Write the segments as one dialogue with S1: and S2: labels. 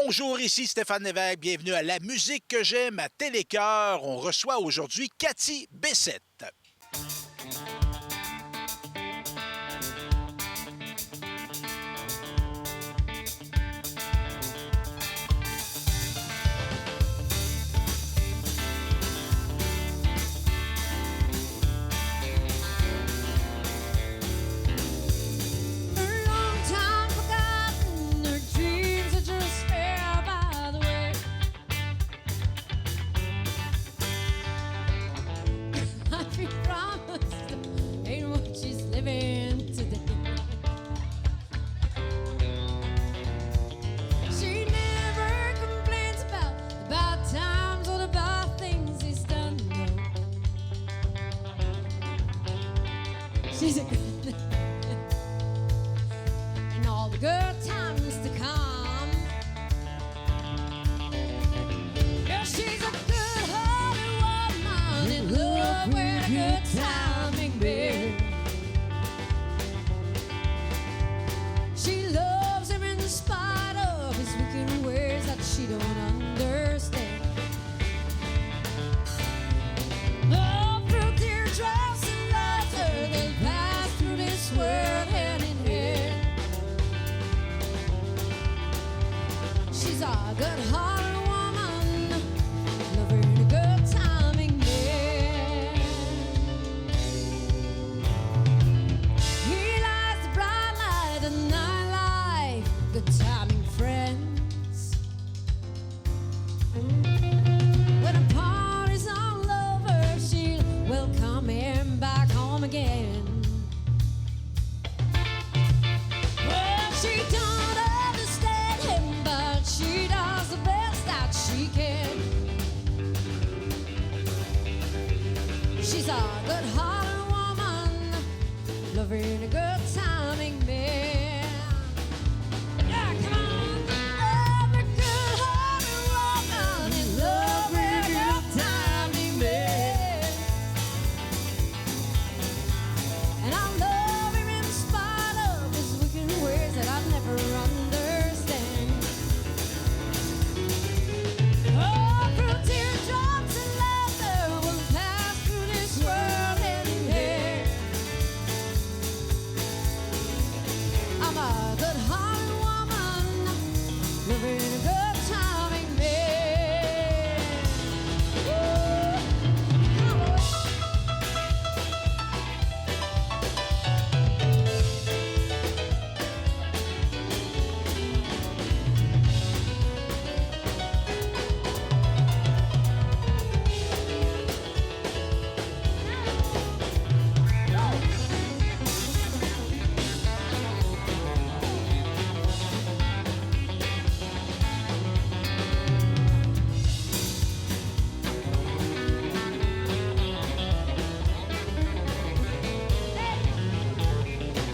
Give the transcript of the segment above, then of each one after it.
S1: Bonjour, ici Stéphane Lévesque. Bienvenue à La musique que j'aime à Télécœur. On reçoit aujourd'hui Cathy Bessette.
S2: She's a good and all the good times to come. Yeah, she's a good-hearted woman in love with a good timing be. She loves him in spite of his wicked ways that she don't understand. Oh, through teardrops and laughter, they'll pass through this world hand in hand. She's a good-hearted woman, loving a good timing man. He lies the bright light, the night light, good timing friends. When a party's all over, she'll welcome him back home again. Well, she don't understand him, but she does the best that she can. She's a good-hearted woman, loving a good timing man. Yeah, come on. Every good-hearted woman in love with a good timing man. And I love him in spite of his wicked ways that I never understand. Oh, through teardrops and laughter, we'll pass through this world hand in hand. I'm a good-hearted woman, living a good timing man. Woo! Come on.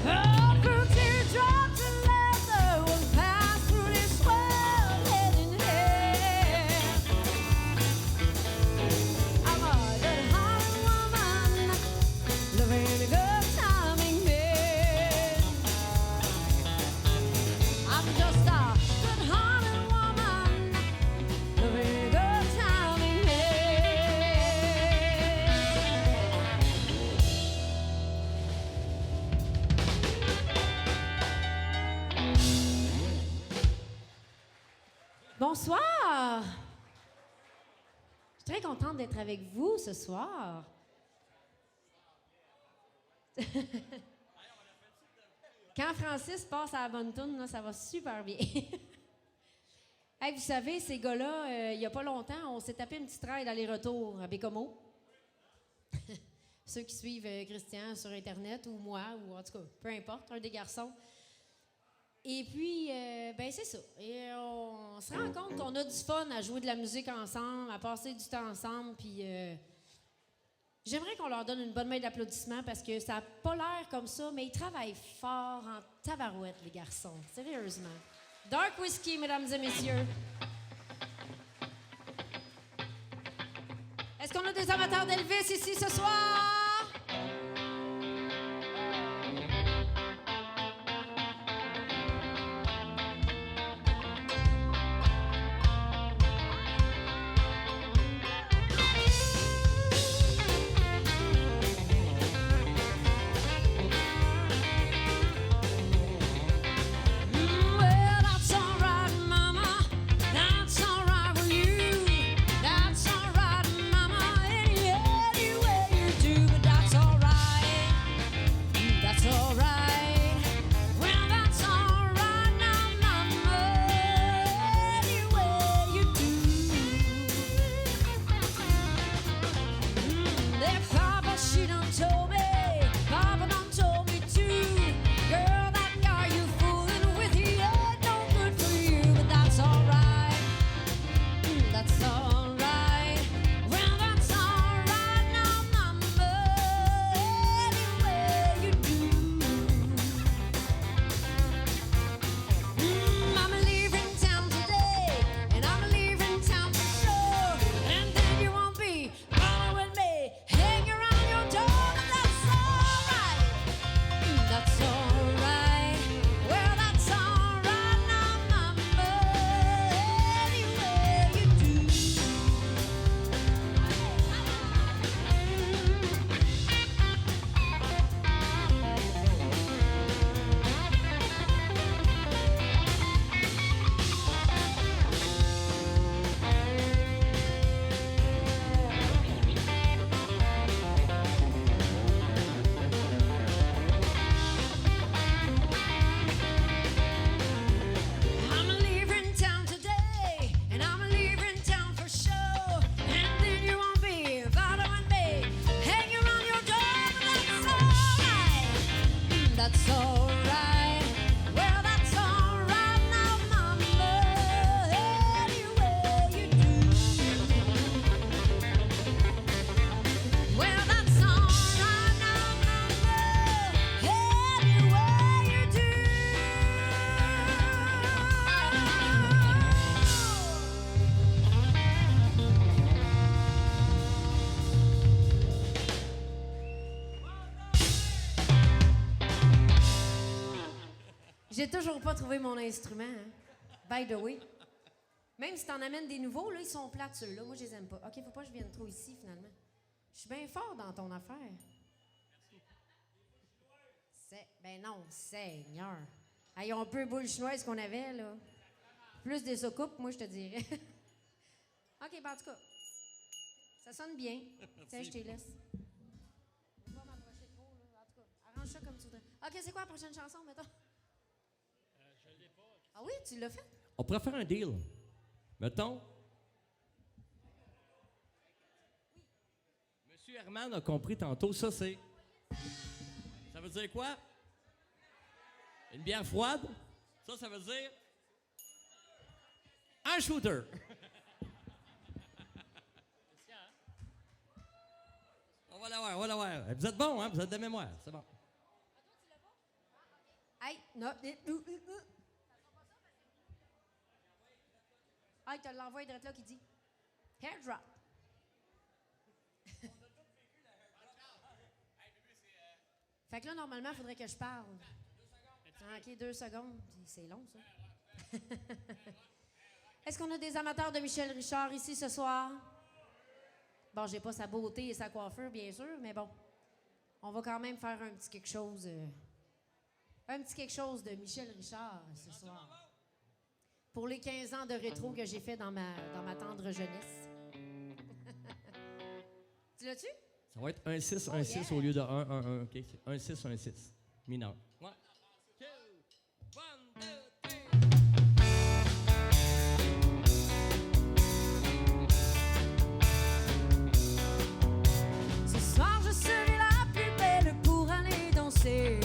S2: Oh, through teardrops and laughter, we'll pass through this world hand in hand. I'm a good-hearted woman, loving a good timing man. I'm just a good-hearted woman, loving a good timing man. Bonsoir! Je suis très contente d'être avec vous ce soir. Quand Francis passe à la bonne toune, là, ça va super bien. Hey, vous savez, ces gars-là, il n'y a pas longtemps, on s'est tapé une petite ride aller-retour à Bécomo. Ceux qui suivent Christian sur Internet ou moi, ou en tout cas, peu importe, un des garçons. Et puis, ben c'est ça. Et on se rend compte qu'on a du fun à jouer de la musique ensemble, à passer du temps ensemble. Puis, j'aimerais qu'on leur donne une bonne main d'applaudissements parce que ça n'a pas l'air comme ça, mais ils travaillent fort en tabarouette, les garçons. Sérieusement. Dark Whiskey, mesdames et messieurs. Est-ce qu'on a des amateurs d'Elvis ici ce soir? J'ai toujours pas trouvé mon instrument, hein. By the way. Même si t'en amènes des nouveaux, là, ils sont plates, ceux-là. Moi, je les aime pas. OK, faut pas que je vienne trop ici, finalement. Je suis bien fort dans ton affaire. Ben non, Seigneur. Hey, on peut boule chinoise qu'on avait, là. Plus des soucoupes, moi, je te dirais. OK, ben en tout cas, ça sonne bien. Tiens, je te laisse. Je vais pas m'approcher trop, là. En tout cas, arrange ça comme tu voudrais. OK, c'est quoi la prochaine chanson, mettons? Je l'ai pas. Ah oui, tu l'as fait?
S3: On pourrait faire un deal. Mettons. Monsieur Herman a compris tantôt, ça c'est. Ça veut dire quoi? Une bière froide? Ça veut dire. Un shooter! On va l'avoir, on va l'avoir. Vous êtes bon, hein? Vous êtes de mémoire, c'est bon.
S2: Hey, non. Hey, tu l'envoies direct là qui dit Hair drop. Fait que là, normalement, il faudrait que je parle. Ah, OK, 2 secondes. C'est long, ça. Est-ce qu'on a des amateurs de Michel Richard ici ce soir? Bon, j'ai pas sa beauté et sa coiffure, bien sûr, mais bon. On va quand même faire un petit quelque chose. Un petit quelque chose de Michel Richard ce soir. Pour les 15 ans de rétro que j'ai fait dans ma tendre jeunesse. Tu l'as-tu?
S3: Ça va être 1-6, 1-6 au lieu de 1-1-1. OK? 1-6, 1-6. Mineur. Ouais. 2, 1, 2, 3.
S2: Ce soir, je serai la plus belle pour aller danser.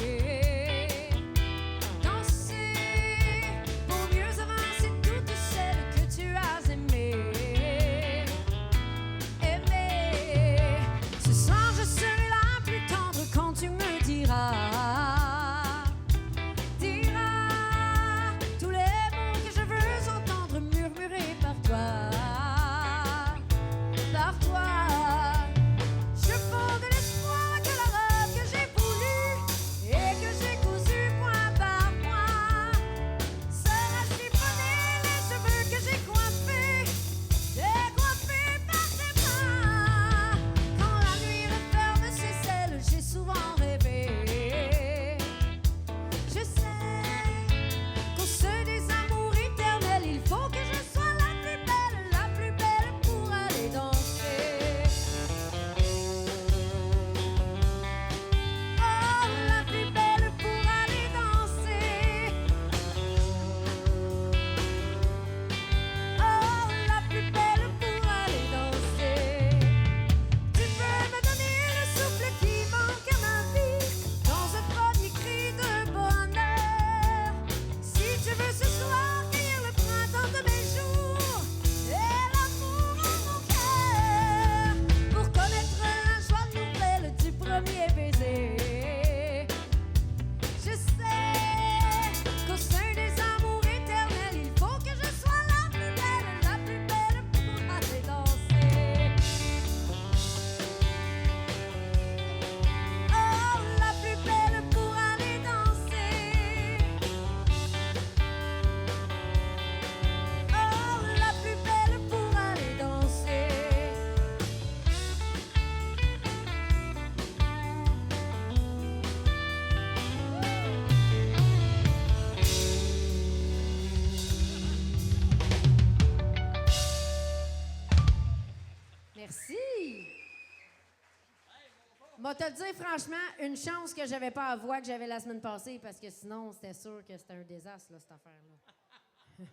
S2: Moi, te le dire franchement, une chance que j'avais pas la voix que j'avais la semaine passée, parce que sinon, c'était sûr que c'était un désastre, là, cette affaire-là.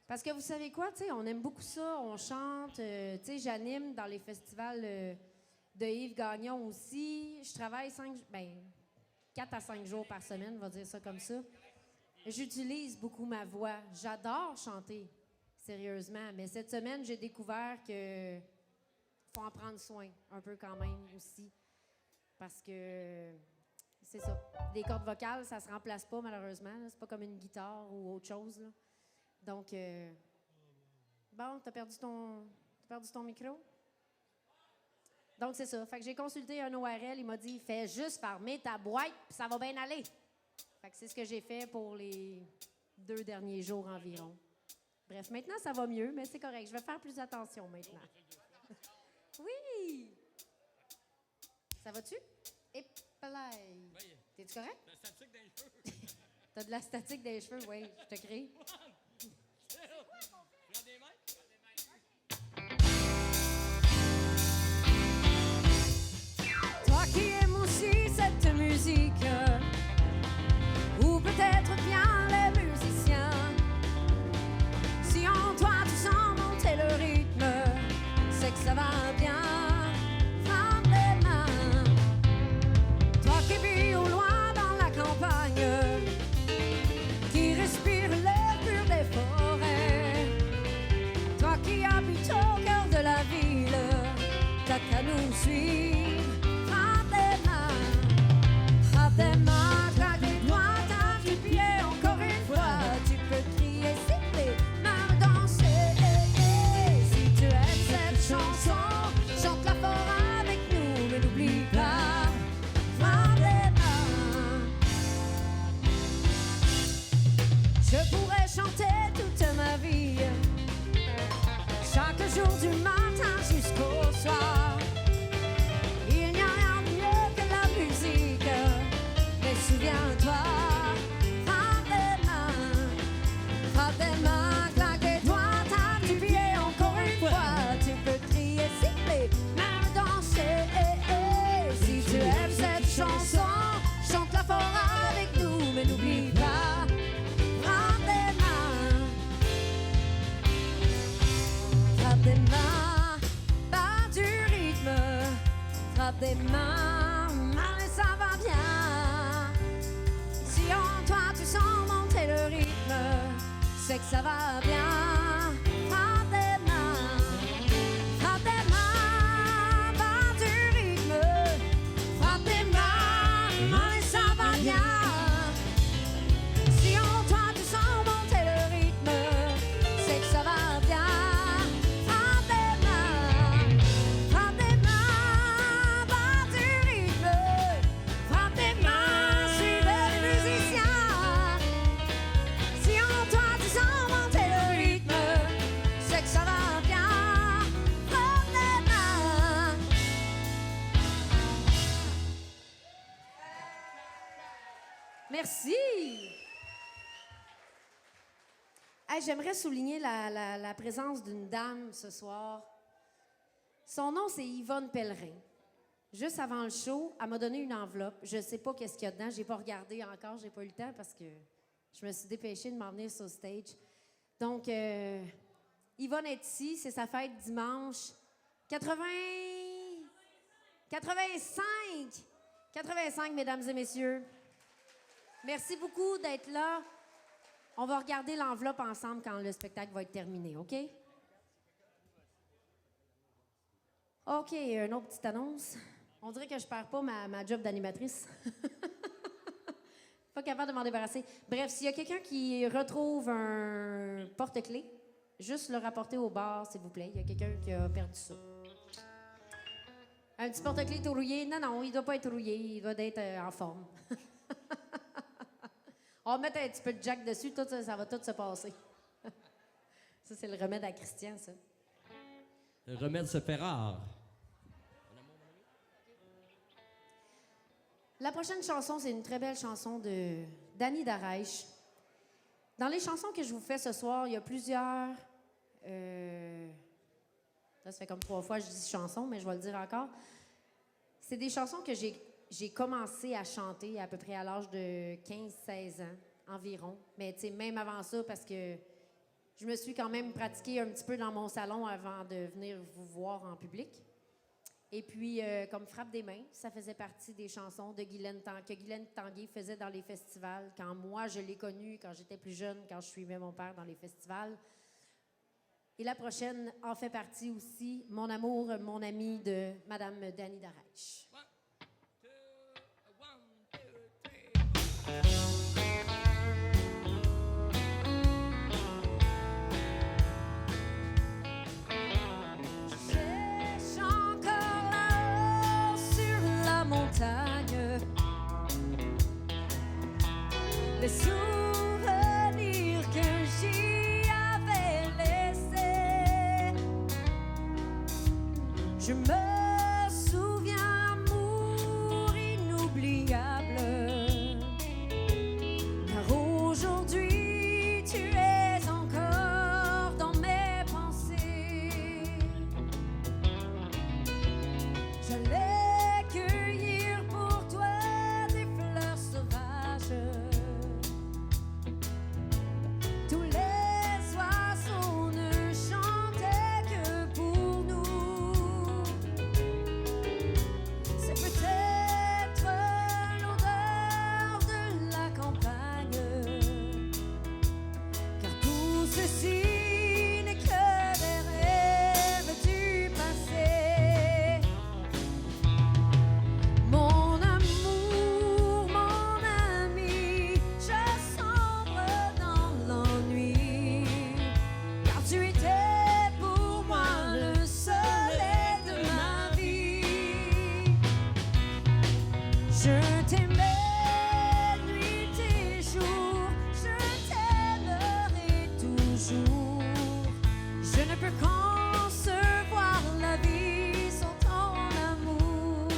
S2: Parce que vous savez quoi, tu sais, on aime beaucoup ça, on chante, tu sais, j'anime dans les festivals de Yves Gagnon aussi. Je travaille 4 à 5 jours par semaine, on va dire ça comme ça. J'utilise beaucoup ma voix. J'adore chanter, sérieusement. Mais cette semaine, j'ai découvert que faut en prendre soin un peu quand même aussi. Parce que c'est ça. Des cordes vocales, ça se remplace pas, malheureusement. C'est pas comme une guitare ou autre chose, là. Donc, bon, t'as perdu ton micro? Donc, c'est ça. Fait que j'ai consulté un ORL. Il m'a dit, fais juste fermer ta boîte, puis ça va bien aller. Fait que c'est ce que j'ai fait pour les 2 derniers jours environ. Bref, maintenant, ça va mieux, mais c'est correct. Je vais faire plus attention maintenant. Oui! Ça va-tu? Et play. T'es-tu correct?
S3: La statique dans les cheveux.
S2: T'as de la statique dans les cheveux, oui, je te crie.
S3: Prends des mains.
S2: Toi qui aimes aussi cette musique, ou peut-être bien les musiciens, si en toi tu sens monter le rythme, c'est que ça va bien. Frappe les mains. Toi qui vis au loin dans la campagne, qui respire l'air pur des forêts, toi qui habites au cœur de la ville, t'as qu'à nous suivre. Frappe des mains. Frappe des mains, claque des doigts, tape du pied encore une fois. Tu peux crier, siffler, même danser. Si tu aimes cette chanson, chante-la fort avec nous, mais n'oublie pas. Frappe des mains. Je pourrais chanter toute ma vie, chaque jour du matin jusqu'au soir. Il n'y a rien de mieux que la musique, mais souviens-toi, frappe des mains, claque des doigts, tape du pied encore une fois. Tu peux crier, siffler, même danser. Si tu aimes cette chanson, chante-la fort avec nous, mais n'oublie pas, frappe des mains. Frappe des mains, pas du rythme. Frappe des mains, mais ça va bien. Si en toi tu sens monter le rythme, c'est que ça va bien. Frappe des mains, pas du rythme. Frappe des mains, mais ça va bien. Si en toi tu sens monter le rythme, c'est que ça va bien. Frappe des mains, pas du rythme. Frappe des mains, suivez les musiciens. Si en toi tu sens monter le rythme, c'est que ça va bien. Frappe des mains. Merci. Hey, j'aimerais souligner la présence d'une dame ce soir. Son nom, c'est Yvonne Pellerin. Juste avant le show, elle m'a donné une enveloppe. Je ne sais pas qu'est-ce qu'il y a dedans. Je n'ai pas regardé encore. Je n'ai pas eu le temps parce que je me suis dépêchée de m'en venir sur le stage. Donc, Yvonne est ici. C'est sa fête dimanche. 85, mesdames et messieurs. Merci beaucoup d'être là. On va regarder l'enveloppe ensemble quand le spectacle va être terminé, OK? OK, une autre petite annonce. On dirait que je perds pas ma job d'animatrice. Pas capable de m'en débarrasser. Bref, s'il y a quelqu'un qui retrouve un porte-clés, juste le rapporter au bar, s'il vous plaît. Il y a quelqu'un qui a perdu ça. Un petit porte-clés tout rouillé. Non, il doit pas être rouillé. Il doit être en forme. On va mettre un petit peu de jack dessus. Tout ça, ça va tout se passer. Ça, c'est le remède à Christian, ça.
S3: Le remède se fait rare.
S2: La prochaine chanson, c'est une très belle chanson de Danny Darèche. Dans les chansons que je vous fais ce soir, il y a plusieurs... Là, ça fait comme 3 fois que je dis chanson, mais je vais le dire encore. C'est des chansons que j'ai commencé à chanter à peu près à l'âge de 15-16 ans environ. Mais tu sais, même avant ça, parce que je me suis quand même pratiquée un petit peu dans mon salon avant de venir vous voir en public. Et puis, comme Frappe des mains, ça faisait partie des chansons que Guylaine Tanguay faisait dans les festivals. Quand moi, je l'ai connue, quand j'étais plus jeune, quand je suivais mon père dans les festivals. Et la prochaine en fait partie aussi, Mon amour, mon ami de Madame Danny Darèche. Sèche encore là-haut sur la montagne.
S4: les souvenirs que j'y avais laissés. Je me souviens, amour inoubliable, car aujourd'hui tu es encore dans mes pensées. J'allais cueillir pour toi des fleurs sauvages. Tous les oiseaux ne chantaient que pour nous. C'est peut-être l'odeur de la campagne, car tout ceci n'est que des rêves du passé. Mon amour, mon ami, je sombre dans l'ennui, car tu étais pour moi le soleil de ma vie. Je t'aimais nuit et jour, je t'aimerai toujours. Je ne peux concevoir la vie sans ton amour.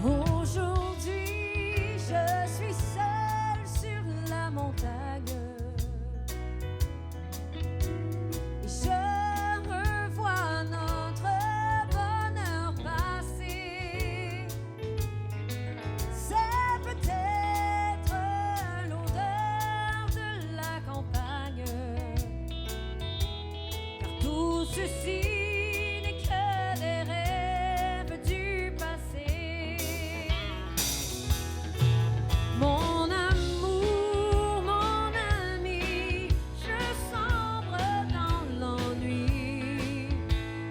S4: Aujourd'hui, je suis seule sur la montagne et je revois notre bonheur passé. C'est peut-être l'odeur de la campagne, car tout ceci n'est que des rêves du passé. Mon amour, mon ami, je sombre dans l'ennui,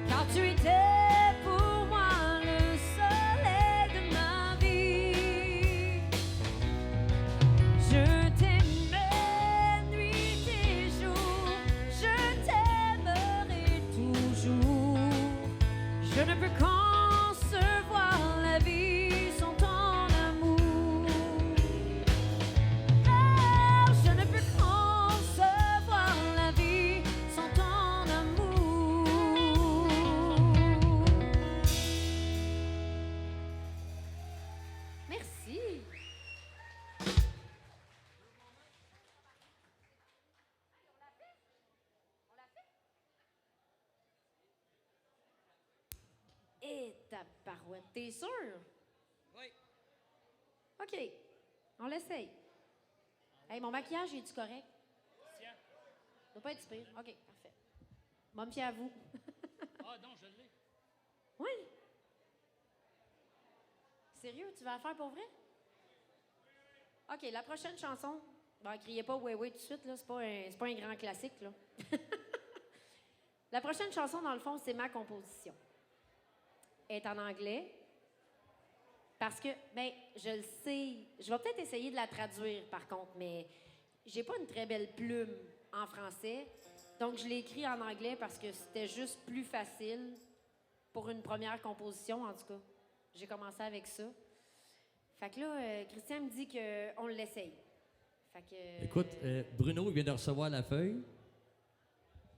S4: car tu étais pour moi le soleil de ma vie. Je t'aimais nuit et jour, je t'aimerai toujours. Je ne peux concevoir la vie sans ton amour. Oh, je ne peux concevoir la vie sans ton amour.
S2: Merci. Et ta parouette, t'es sûr?
S3: Oui.
S2: OK, on l'essaye. Hey, mon maquillage, est-tu correct?
S3: Tiens.
S2: Doit pas être si pire. OK, parfait. Moi, me fier à vous.
S3: Ah non, je l'ai.
S2: Oui. Sérieux, tu vas la faire pour vrai? OK, la prochaine chanson. Bon, criez pas ouais ouais tout de suite, là. C'est pas un grand classique, là. La prochaine chanson, dans le fond, c'est ma composition. Elle est en anglais. Parce que, ben, je le sais. Je vais peut-être essayer de la traduire, par contre, mais j'ai pas une très belle plume en français. Donc, je l'ai écrit en anglais parce que c'était juste plus facile pour une première composition, en tout cas. J'ai commencé avec ça. Fait que là, Christian me dit qu'on l'essaye. Fait que...
S3: Écoute, Bruno il vient de recevoir la feuille,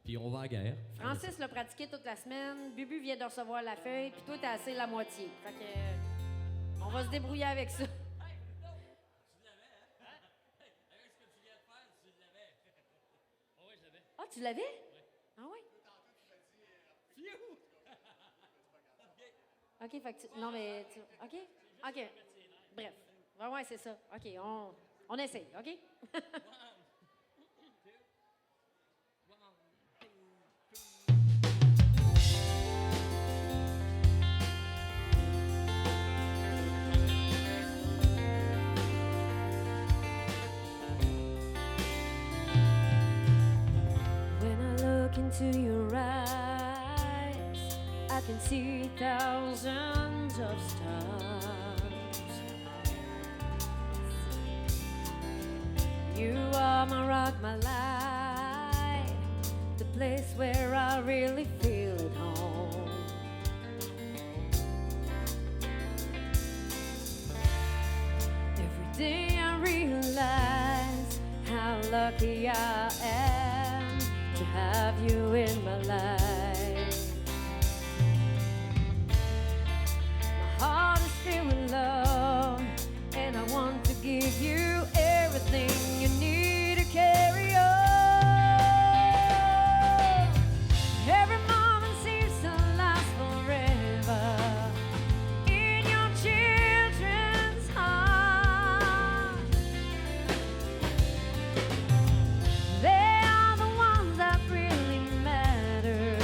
S3: puis on va à la guerre.
S2: Francis l'a pratiqué toute la semaine. Bubu vient de recevoir la feuille, puis toi, t'as assez la moitié. Fait que... on va se débrouiller avec ça. Ah, tu l'avais? Oui. Ah oui? OK, fait que tu... Non, mais... OK? OK. Bref. Ouais, c'est ça. OK, on essaye, OK?
S4: see thousands of stars. You are my rock, my light, the place where I really feel at home. Every day I realize how lucky I am to have you in my life. My heart is filled with love, and I want to give you everything you need to carry on. Every moment seems to last forever in your children's heart. They are the ones that really matter.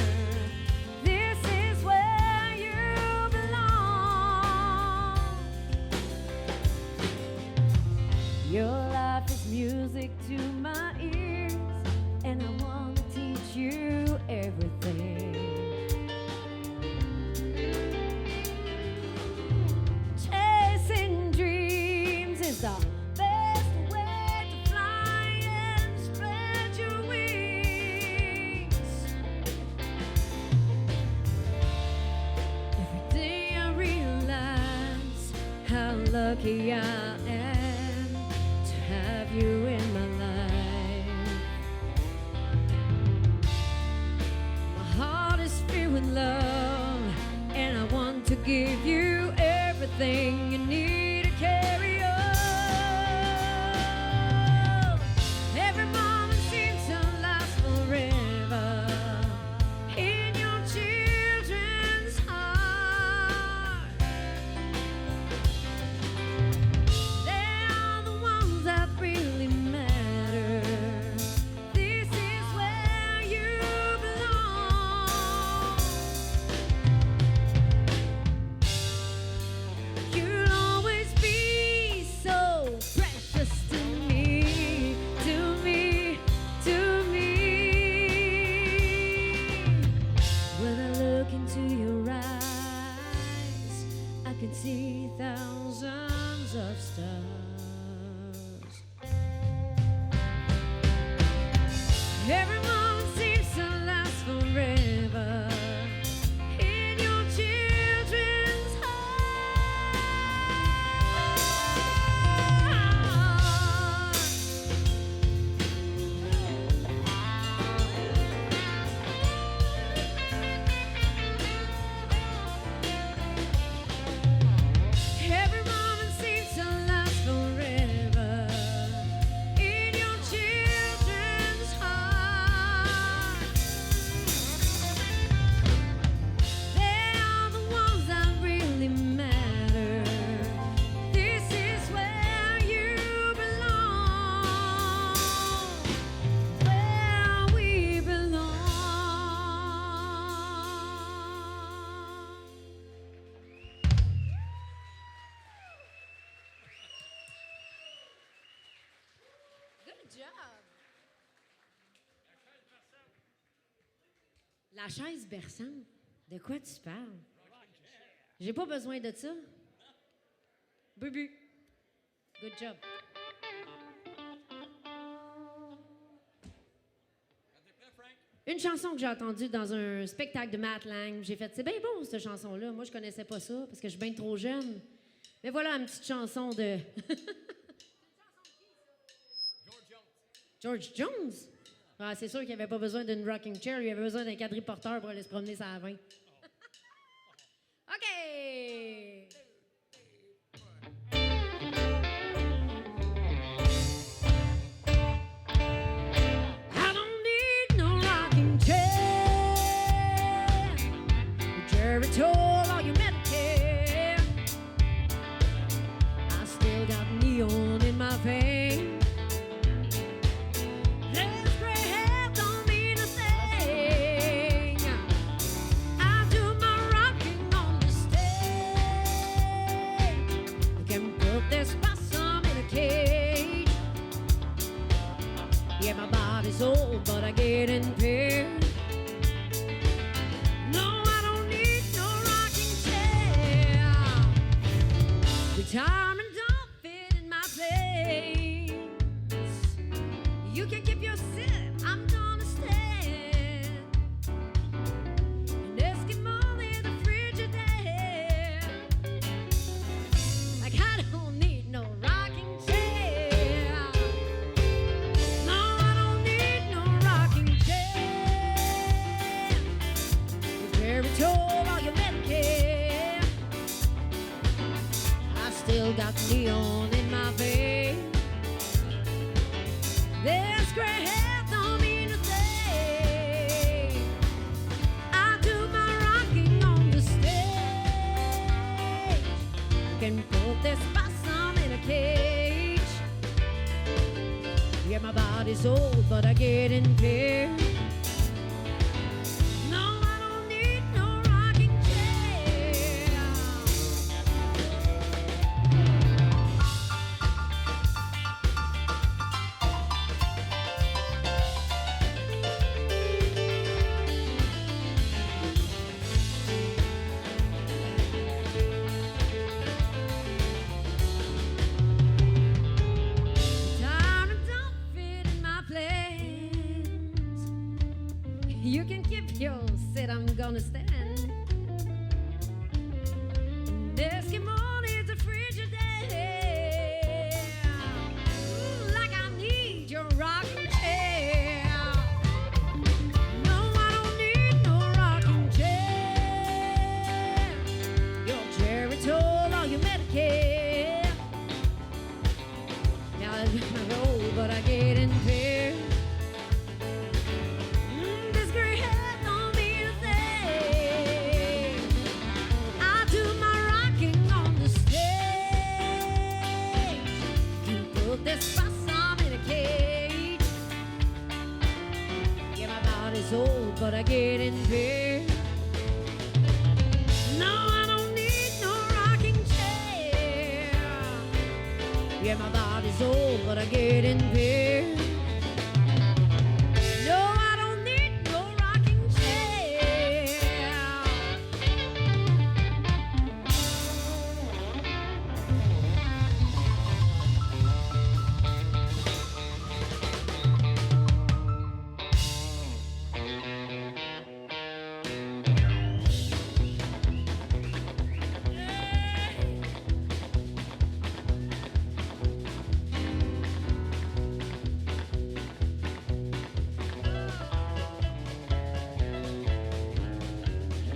S4: This is where you belong. Your life is music to my ears, and I want to teach you everything. Chasing dreams is the best way to fly and spread your wings. Every day I realize how lucky I am to have you in my life. My heart is filled with love, and I want to give you everything you need to carry on. Every moment seems to last forever in your children's heart. They are the ones that really matter. This is where you belong. You'll always be so precious to me, to me, to me. When I look into your eyes, I can see thousands of stars. Every moment seems to last forever in your children's heart. Every moment seems to last forever in your children's heart. They are the ones that really matter. This is where you belong, where we belong. Good job. La chaise berçante. De quoi tu parles? J'ai pas besoin de ça. Bubu. Good job. Une chanson que j'ai entendue dans un spectacle de Matt Lang. J'ai fait, c'est bien bon, cette chanson-là. Moi, je connaissais pas ça parce que je suis bien trop jeune. Mais voilà une petite chanson de... George Jones? Ah, c'est sûr qu'il avait pas besoin d'une rocking chair. Il avait besoin d'un quadriporteur pour aller se promener sur la 20. OK! I don't need no rocking chair, Geritol or your Medicare. I still got neon in my veins. Less gray hair don't mean a thing. I do my rocking on the stage. You can put this possum in a cage. Yeah, my body's old, but I get in pain. No, I don't need no You can keep your seat, I'm gonna stand. And Eskimo in the Frigidaire. Like I don't need no rocking chair. No, I don't need no rocking chair. You're very tall while you're Medicare. I still got neon in my veins. This gray hair don't mean a thing. I do my rocking on the stage. Can put this possum in a cage. Yeah, my body's old, but I get in pain. No, I don't need no rocking chair. Time don't fit in my plans. You can keep your seat, I'm gonna stand. Eskimo needs a Frigidaire. Like I need your rocking chair. No, I don't need no rocking chair. Your cherry tall or your Medicare. Now I roll, but I get in pair. This gray hair don't mean a thing. I do my rocking on the stage. You put this possum in a cage. Yeah, my body's old, but I get in pair. No, I don't need no rocking chair. Yeah, my body's old, but I get in pair. No, I don't need no rocking chair.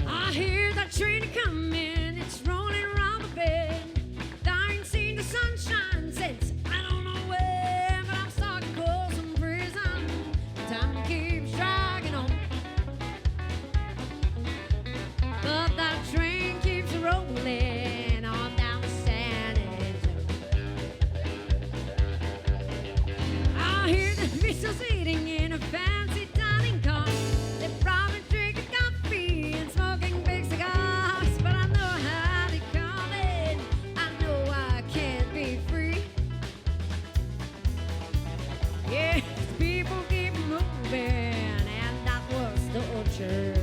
S4: I hear that train coming, it's rolling around the bend. I ain't seen the sunshine since I don't know when, but I'm starting close from prison. Time keeps dragging on, but that train keeps rolling on down to San Antonio. I hear the vehicles eating in a fancy dining car. They're probably drinking coffee and smoking big cigars, but I know how they come in. I know I can't be free. Yes, people keep moving, and that was torture.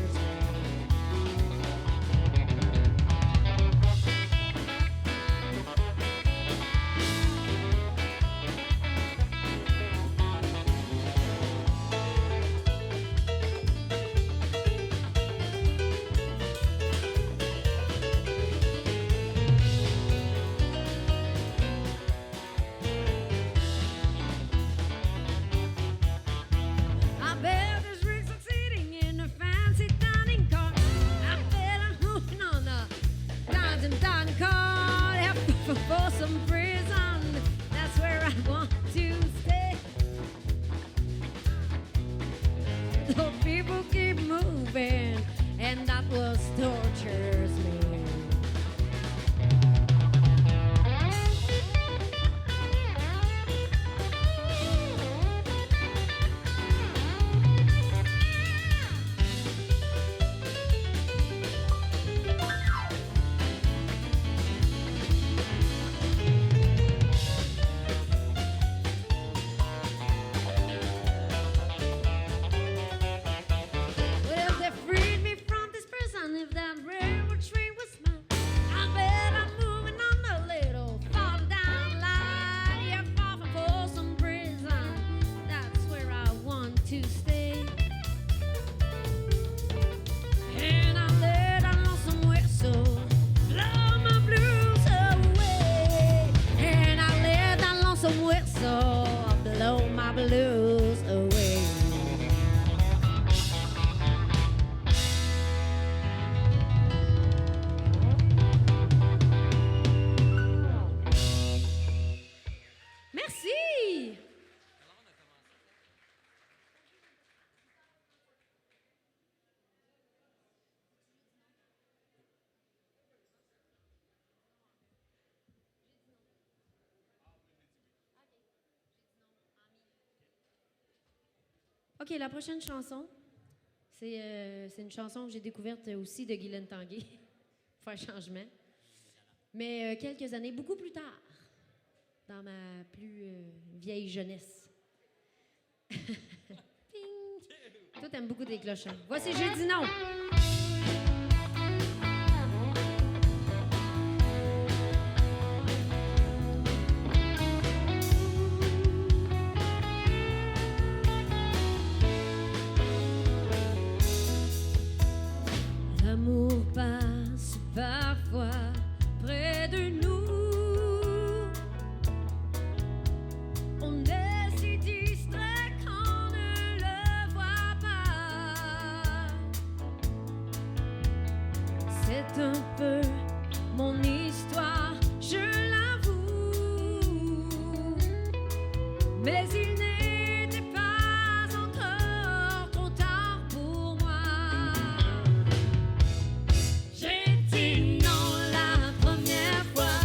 S2: OK, la prochaine chanson, c'est une chanson que j'ai découverte aussi de Guylaine Tanguay. Faire changement. Mais quelques années, beaucoup plus tard, dans ma plus vieille jeunesse. Ping! Toi, t'aimes beaucoup des clochons. Voici J'ai dit non.
S4: L'amour passe parfois près de nous. On est si distrait qu'on ne le voit pas. C'est un peu mon histoire, je l'avoue. Mais il n'était pas encore trop tard pour moi. J'ai dit non la première fois,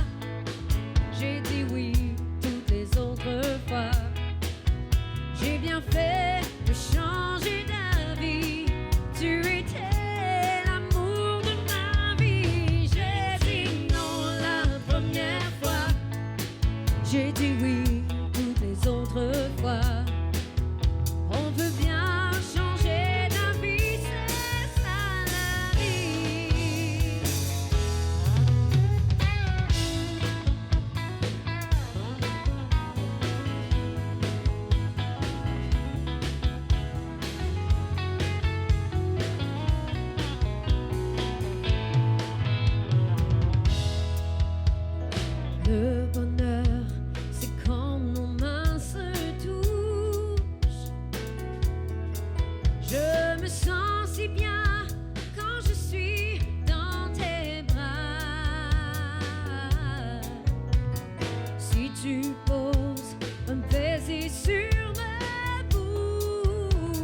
S4: j'ai dit oui toutes les autres fois. J'ai bien fait de changer d'avis, tu étais l'amour de ma vie. J'ai dit non la première fois, j'ai dit oui toutes les autres fois. On peut bien changer d'avis, c'est ça la vie. Le bonheur, c'est quand nos mains se touchent. Je me sens si bien quand je suis dans tes bras. Si tu poses un baiser sur ma bouche,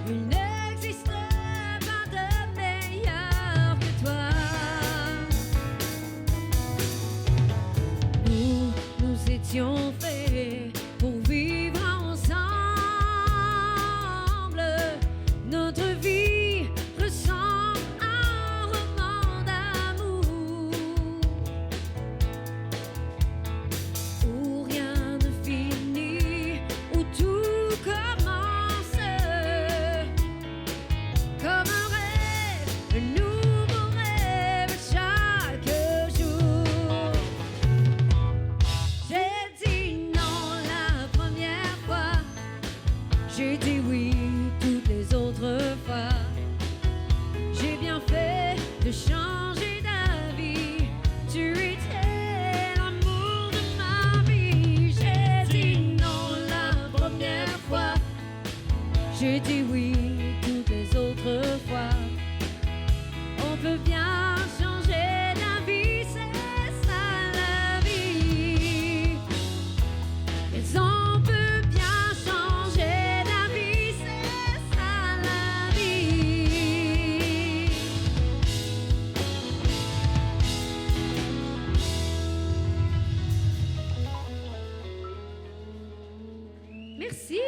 S4: il n'existe pas de meilleur que toi. Nous étions faits pour vivre ensemble. Notre vie ressemble à un roman d'amour où rien ne finit, où tout commence comme un rêve, un nouveau rêve chaque jour. J'ai dit non la première fois, j'ai dit oui toutes les autres fois. J'ai bien fait de changer d'avis, tu étais l'amour de ma vie. J'ai dit non la première fois, j'ai dit oui toutes les autres fois. On peut bien changer d'avis, c'est ça la vie. Et on peut bien changer d'avis, c'est ça la vie.
S2: Merci!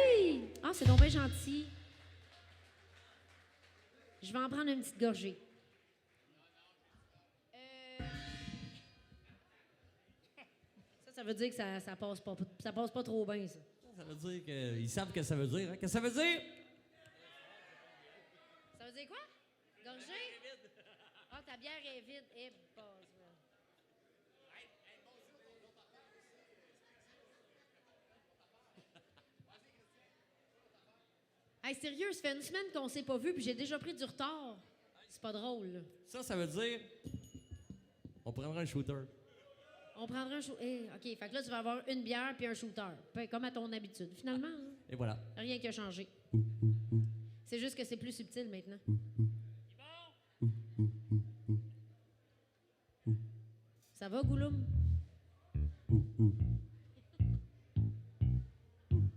S2: Ah, c'est donc bien gentil. Je vais en prendre une petite gorgée. Ça veut dire que ça passe pas trop bien, ça.
S3: Ça veut dire qu'ils savent ce que ça veut dire. Hein? Qu'est-ce que ça veut dire?
S2: Ça veut dire quoi? Gorgée? Ah, ta bière est vide. Eh, base, là. Hey, sérieux, ça fait une semaine qu'on s'est pas vu puis j'ai déjà pris du retard. C'est pas drôle, là.
S3: Ça veut dire... On prendra un shooter.
S2: On prendra un shooter. OK, fait que là, tu vas avoir une bière puis un shooter. Comme à ton habitude. Finalement, hein,
S3: Et voilà.
S2: rien qui a changé. C'est juste que c'est plus subtil maintenant. Ça va, Gouloum?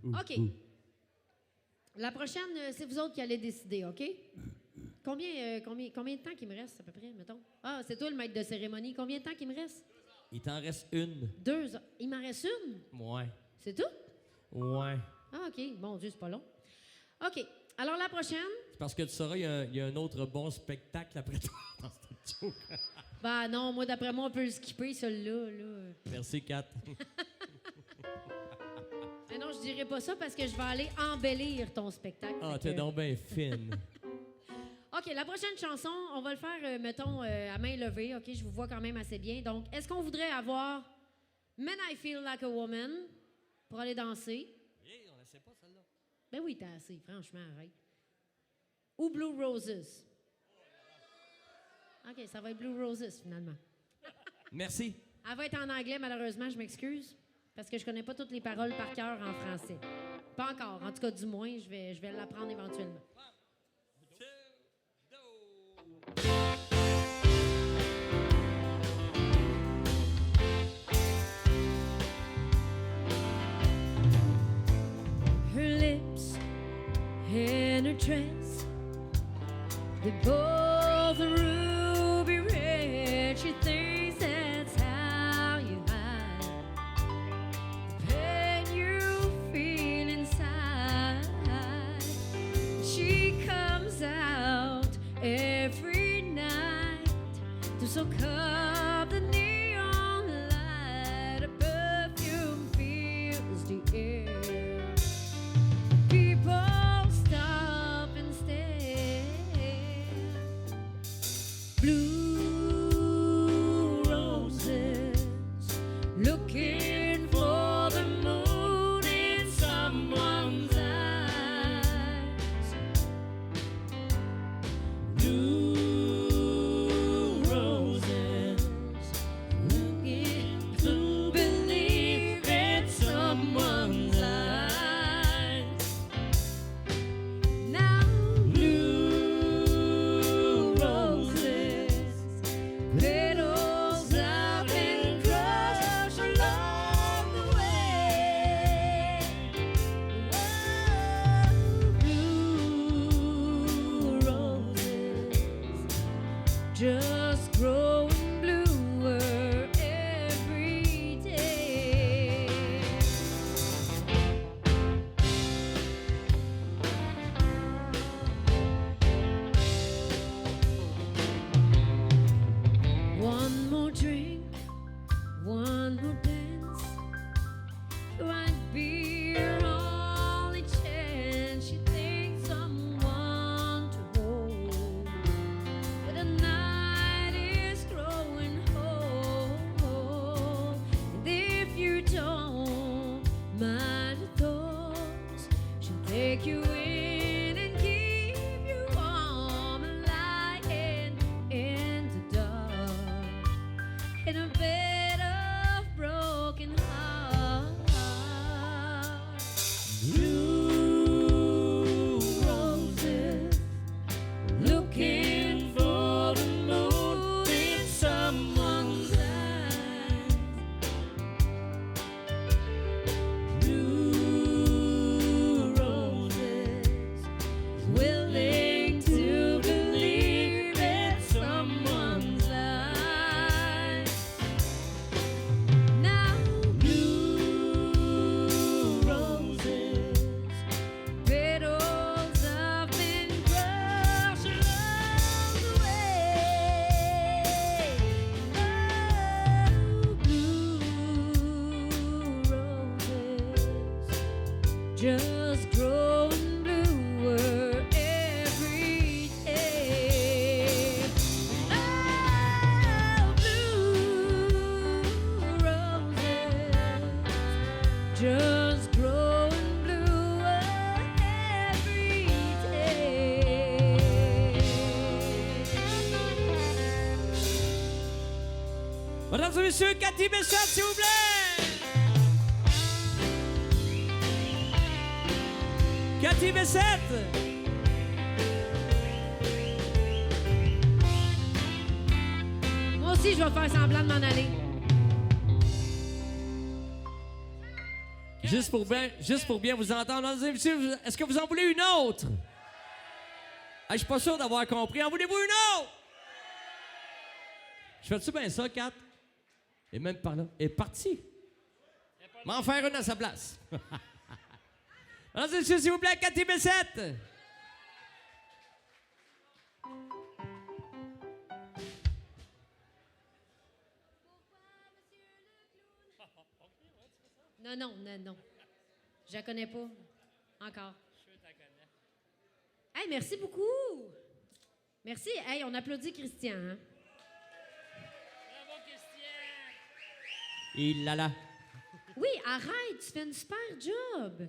S2: OK. La prochaine, c'est vous autres qui allez décider, OK? Combien de temps qu'il me reste, à peu près, mettons? Ah, c'est toi le maître de cérémonie. Combien de temps qu'il me reste?
S3: Il t'en reste une.
S2: 2 heures. Il m'en reste une?
S3: Ouais.
S2: C'est tout?
S3: Ouais.
S2: Ah, OK. Mon Dieu, c'est pas long. OK. Alors, la prochaine.
S3: C'est parce que tu sauras, il y a un autre bon spectacle après toi dans cette joke.
S2: Ben non, moi, d'après moi, on peut le skipper, celui-là. Là.
S3: Merci, Kat.
S2: Mais non, je dirais pas ça parce que je vais aller embellir ton spectacle.
S3: Ah,
S2: Fait
S3: t'es
S2: que-
S3: donc bien fine.
S2: OK, la prochaine chanson, on va le faire, mettons, à main levée. OK, je vous vois quand même assez bien. Donc, est-ce qu'on voudrait avoir Men I Feel Like a Woman pour aller danser?
S3: Hey, on ne sait pas celle-là.
S2: Ben oui, t'as assez, franchement, arrête. Ou Blue Roses? OK, ça va être Blue Roses, finalement.
S3: Merci.
S2: Elle va être en anglais, malheureusement, je m'excuse, parce que je connais pas toutes les paroles par cœur en français. Pas encore, en tout cas, du moins, je vais l'apprendre éventuellement.
S4: Her lips and her dress, they both are ruby red. She thinks that's how you hide the pain you feel inside. She comes out every night to soak up the neon light. A perfume fills the air. People stop and stare. Blue roses, looking for the moon in someone's eyes. Blue roses, looking to believe in someone's eyes. Now blue roses, petals have been crushed along the way. Blue roses, just growing bluer every day. One more drink, one more dance. It might be her only chance. She thinks someone to hold, but the night is growing whole. And if you don't mind her thoughts, she'll take you in and keep you warm and lying in the dark in a bed of broken hearts. Blue roses, looking for the moon in someone's eyes. Blue roses, willing to believe in someone's lies. Now blue roses, petals have been crushed along the way. Oh, blue roses, just growing bluer every day. Oh, blue roses, just growing bluer every day.
S3: Mesdames et messieurs, Cathy Bessette, s'il vous plaît! Cathy Bessette!
S2: Moi aussi, je vais faire semblant de m'en aller.
S3: Juste pour bien vous entendre, mesdames et messieurs, est-ce que vous en voulez une autre? Ah, je suis pas sûr d'avoir compris. En voulez-vous une autre? Je fais-tu bien ça, Kat? Et même par là. Elle est partie. M'en faire une à sa place. Allons-y, monsieur, s'il vous plaît, Cathy Bessette.
S2: Non, non, non, non. Je la connais pas. Encore. Hey, merci beaucoup. Merci. Hey, on applaudit Christian. Hein?
S3: Bravo, Christian. Il là là.
S2: Oui, arrête, tu fais une super job.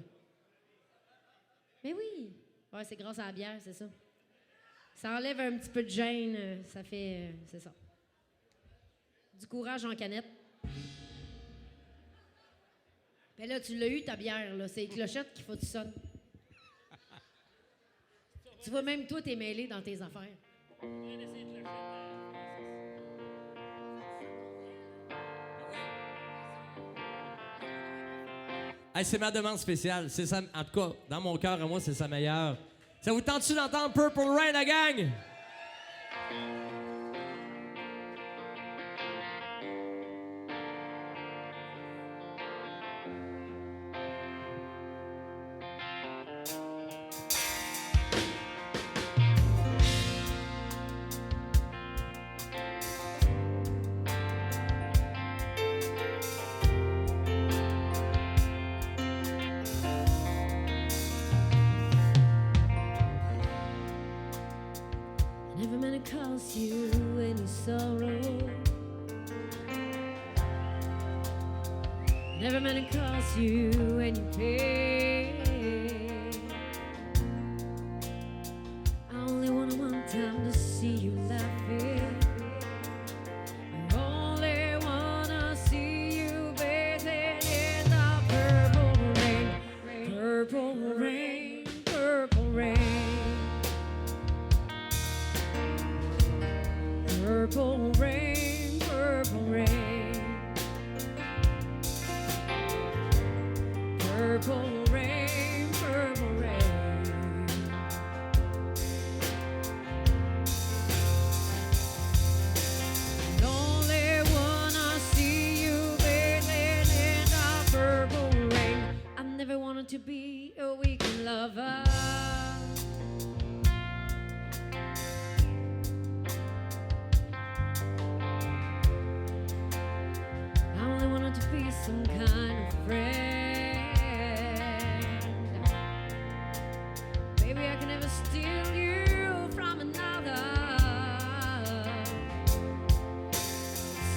S2: Mais oui. Ouais, c'est grâce à la bière, c'est ça. Ça enlève un petit peu de gêne. Ça fait... c'est ça. Du courage en canette. Ben là, tu l'as eu, ta bière, là. C'est les clochettes qu'il faut que tu sonnes. Tu vois, même toi, t'es mêlé dans tes affaires.
S3: Hey, c'est ma demande spéciale. C'est ça, en tout cas, dans mon cœur, à moi, c'est sa meilleure. Ça vous tente-tu d'entendre Purple Rain, la gang?
S4: Never meant to cause you any sorrow. Never meant to cause you any pain. I only wanted one time to see you laughing. I only wanna see you bathing in the purple rain. Purple rain, purple rain. Purple rain, purple rain. Purple rain, purple rain. I only wanna see you bathing in the purple rain. I never wanted to be a weekend lover. I only wanted to be some kind of friend. Baby, I can never steal you from another.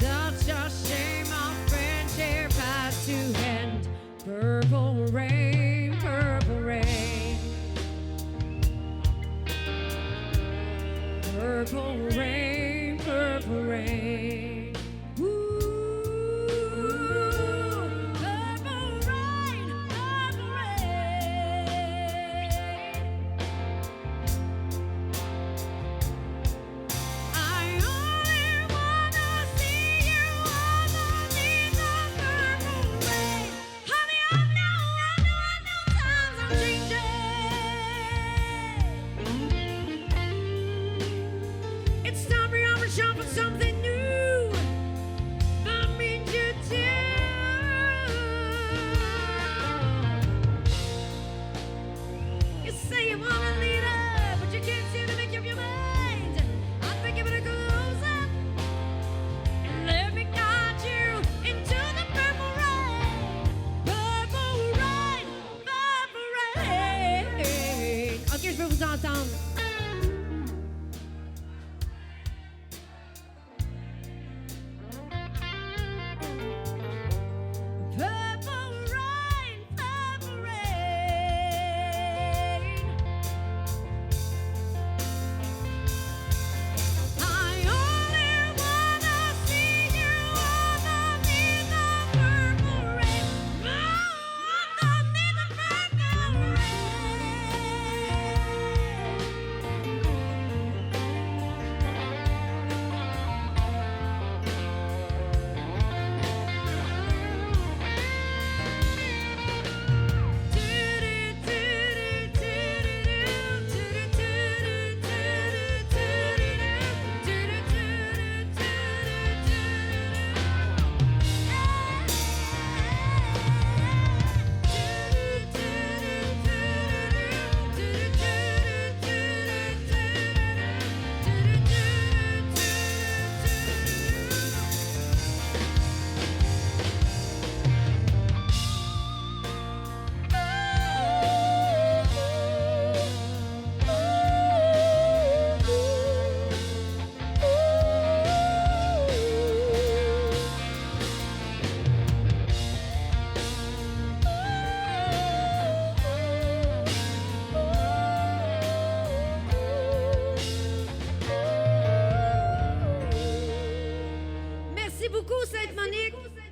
S4: Such a shame our friendship had to end. Purple rain, purple rain. Purple rain, purple rain. Ooh, purple rain, purple rain. I only wanna see you underneath the purple rain. Honey, I know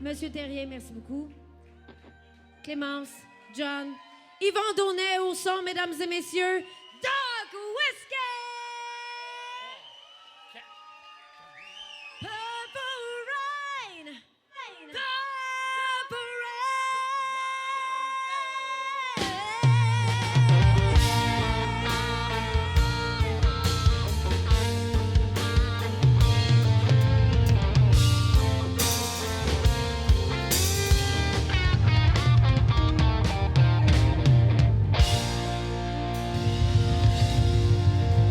S4: Monsieur Terrien, merci beaucoup. Clémence, John, Yvon Daunet au son, mesdames et messieurs, Doc Whiskey! Purple Rain! Purple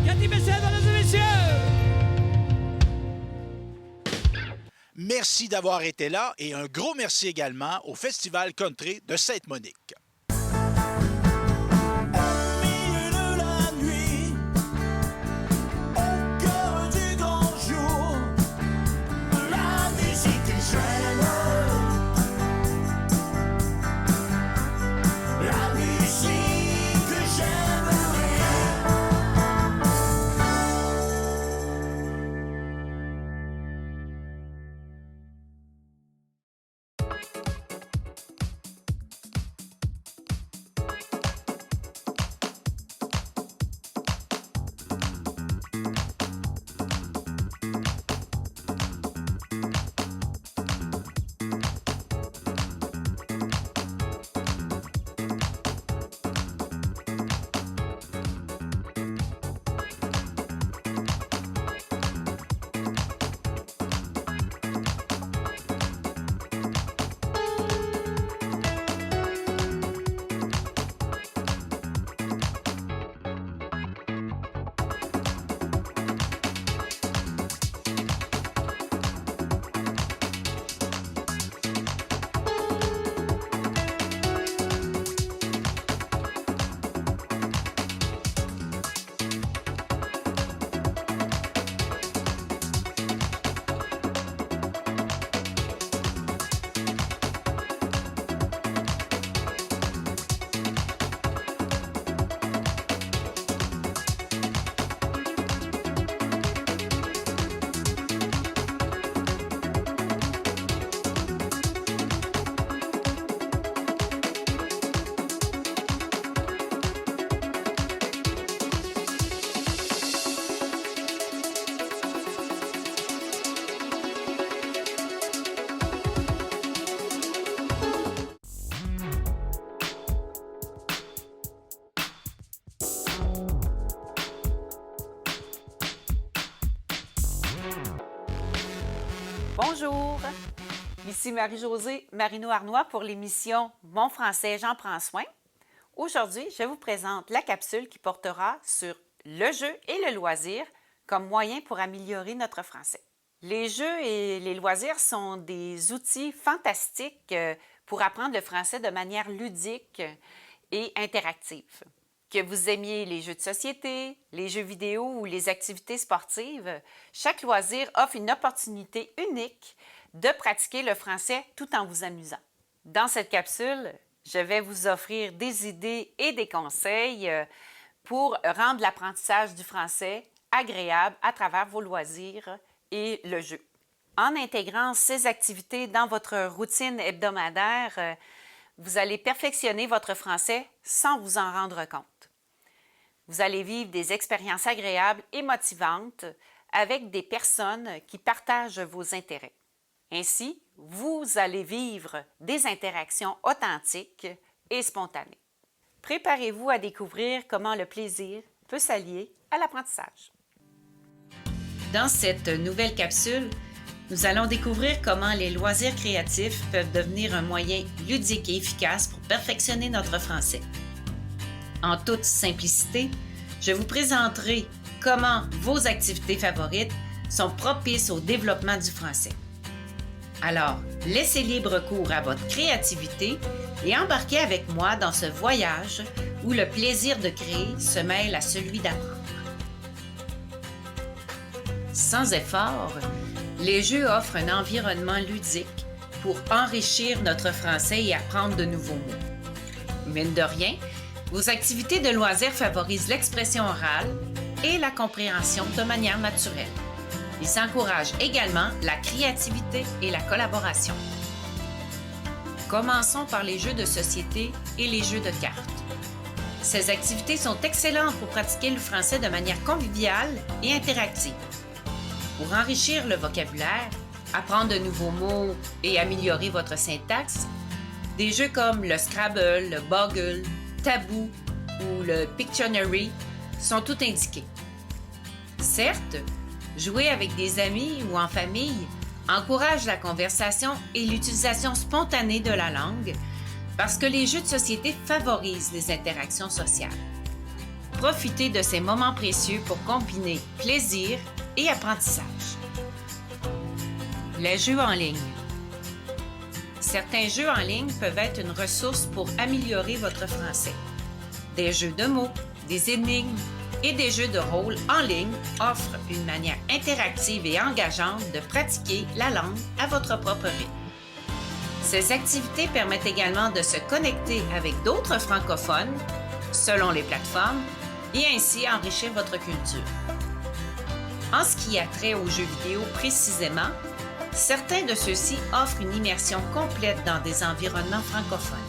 S3: Cathy Bessel, mesdames et messieurs!
S1: Merci d'avoir été là et un gros merci également au Festival Country de Sainte-Monique.
S5: Bonjour, ici Marie-Josée Marino-Arnois pour l'émission Mon français, j'en prends soin. Aujourd'hui, je vous présente la capsule qui portera sur le jeu et le loisir comme moyen pour améliorer notre français. Les jeux et les loisirs sont des outils fantastiques pour apprendre le français de manière ludique et interactive. Que vous aimiez les jeux de société, les jeux vidéo ou les activités sportives, chaque loisir offre une opportunité unique de pratiquer le français tout en vous amusant. Dans cette capsule, je vais vous offrir des idées et des conseils pour rendre l'apprentissage du français agréable à travers vos loisirs et le jeu. En intégrant ces activités dans votre routine hebdomadaire, vous allez perfectionner votre français sans vous en rendre compte. Vous allez vivre des expériences agréables et motivantes avec des personnes qui partagent vos intérêts. Ainsi, vous allez vivre des interactions authentiques et spontanées. Préparez-vous à découvrir comment le plaisir peut s'allier à l'apprentissage. Dans cette nouvelle capsule, nous allons découvrir comment les loisirs créatifs peuvent devenir un moyen ludique et efficace pour perfectionner notre français. En toute simplicité, je vous présenterai comment vos activités favorites sont propices au développement du français. Alors, laissez libre cours à votre créativité et embarquez avec moi dans ce voyage où le plaisir de créer se mêle à celui d'apprendre. Sans effort, les jeux offrent un environnement ludique pour enrichir notre français et apprendre de nouveaux mots. Mine de rien, vos activités de loisirs favorisent l'expression orale et la compréhension de manière naturelle. Ils encouragent également la créativité et la collaboration. Commençons par les jeux de société et les jeux de cartes. Ces activités sont excellentes pour pratiquer le français de manière conviviale et interactive. Pour enrichir le vocabulaire, apprendre de nouveaux mots et améliorer votre syntaxe, des jeux comme le Scrabble, le Boggle, Tabou ou le Pictionary sont tout indiqués. Certes, jouer avec des amis ou en famille encourage la conversation et l'utilisation spontanée de la langue parce que les jeux de société favorisent les interactions sociales. Profitez de ces moments précieux pour combiner plaisir et apprentissage. Les jeux en ligne. Certains jeux en ligne peuvent être une ressource pour améliorer votre français. Des jeux de mots, des énigmes et des jeux de rôle en ligne offrent une manière interactive et engageante de pratiquer la langue à votre propre rythme. Ces activités permettent également de se connecter avec d'autres francophones selon les plateformes et ainsi enrichir votre culture. En ce qui a trait aux jeux vidéo précisément, certains de ceux-ci offrent une immersion complète dans des environnements francophones.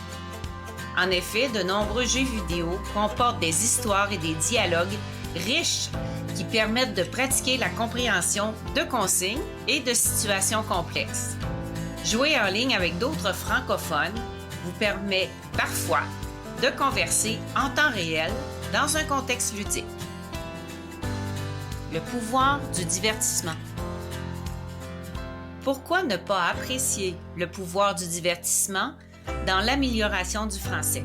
S5: En effet, de nombreux jeux vidéo comportent des histoires et des dialogues riches qui permettent de pratiquer la compréhension de consignes et de situations complexes. Jouer en ligne avec d'autres francophones vous permet parfois de converser en temps réel dans un contexte ludique. Le pouvoir du divertissement. Pourquoi ne pas apprécier le pouvoir du divertissement dans l'amélioration du français?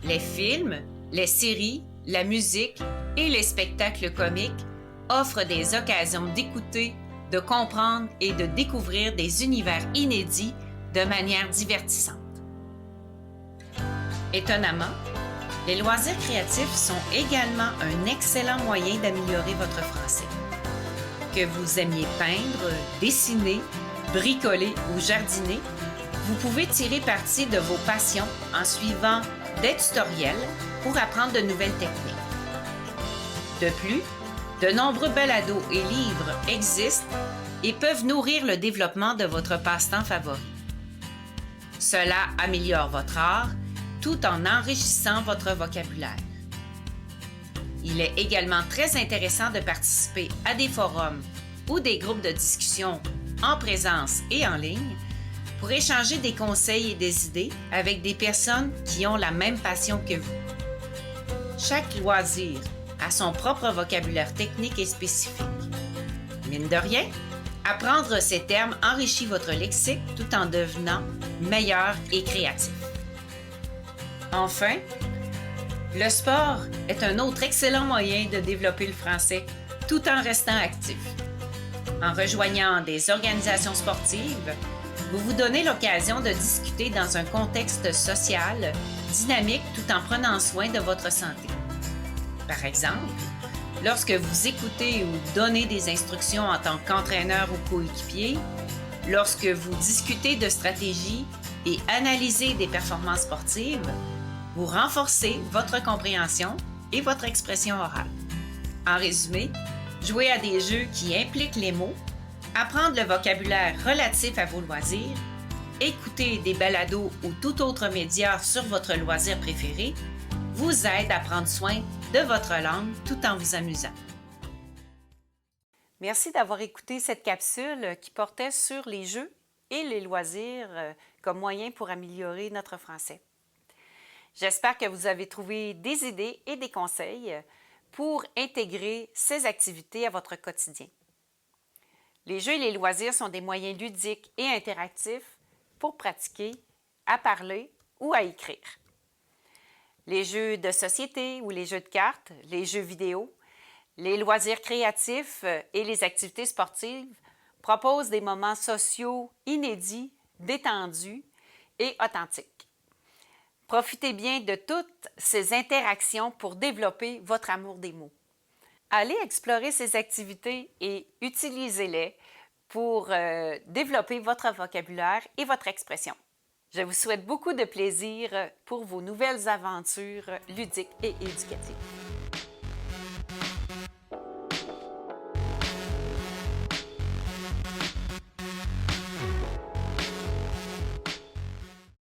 S5: Les films, les séries, la musique et les spectacles comiques offrent des occasions d'écouter, de comprendre et de découvrir des univers inédits de manière divertissante. Étonnamment, les loisirs créatifs sont également un excellent moyen d'améliorer votre français. Que vous aimiez peindre, dessiner, bricoler ou jardiner, vous pouvez tirer parti de vos passions en suivant des tutoriels pour apprendre de nouvelles techniques. De plus, de nombreux balados et livres existent et peuvent nourrir le développement de votre passe-temps favori. Cela améliore votre art tout en enrichissant votre vocabulaire. Il est également très intéressant de participer à des forums ou des groupes de discussion en présence et en ligne pour échanger des conseils et des idées avec des personnes qui ont la même passion que vous. Chaque loisir a son propre vocabulaire technique et spécifique. Mine de rien, apprendre ces termes enrichit votre lexique tout en devenant meilleur et créatif. Enfin, le sport est un autre excellent moyen de développer le français tout en restant actif. En rejoignant des organisations sportives, vous vous donnez l'occasion de discuter dans un contexte social dynamique tout en prenant soin de votre santé. Par exemple, lorsque vous écoutez ou donnez des instructions en tant qu'entraîneur ou coéquipier, lorsque vous discutez de stratégies et analysez des performances sportives, vous renforcez votre compréhension et votre expression orale. En résumé, jouer à des jeux qui impliquent les mots, apprendre le vocabulaire relatif à vos loisirs, écouter des balados ou tout autre média sur votre loisir préféré vous aide à prendre soin de votre langue tout en vous amusant. Merci d'avoir écouté cette capsule qui portait sur les jeux et les loisirs comme moyen pour améliorer notre français. J'espère que vous avez trouvé des idées et des conseils pour intégrer ces activités à votre quotidien. Les jeux et les loisirs sont des moyens ludiques et interactifs pour pratiquer, à parler ou à écrire. Les jeux de société ou les jeux de cartes, les jeux vidéo, les loisirs créatifs et les activités sportives proposent des moments sociaux inédits, détendus et authentiques. Profitez bien de toutes ces interactions pour développer votre amour des mots. Allez explorer ces activités et utilisez-les pour développer votre vocabulaire et votre expression. Je vous souhaite beaucoup de plaisir pour vos nouvelles aventures ludiques et éducatives.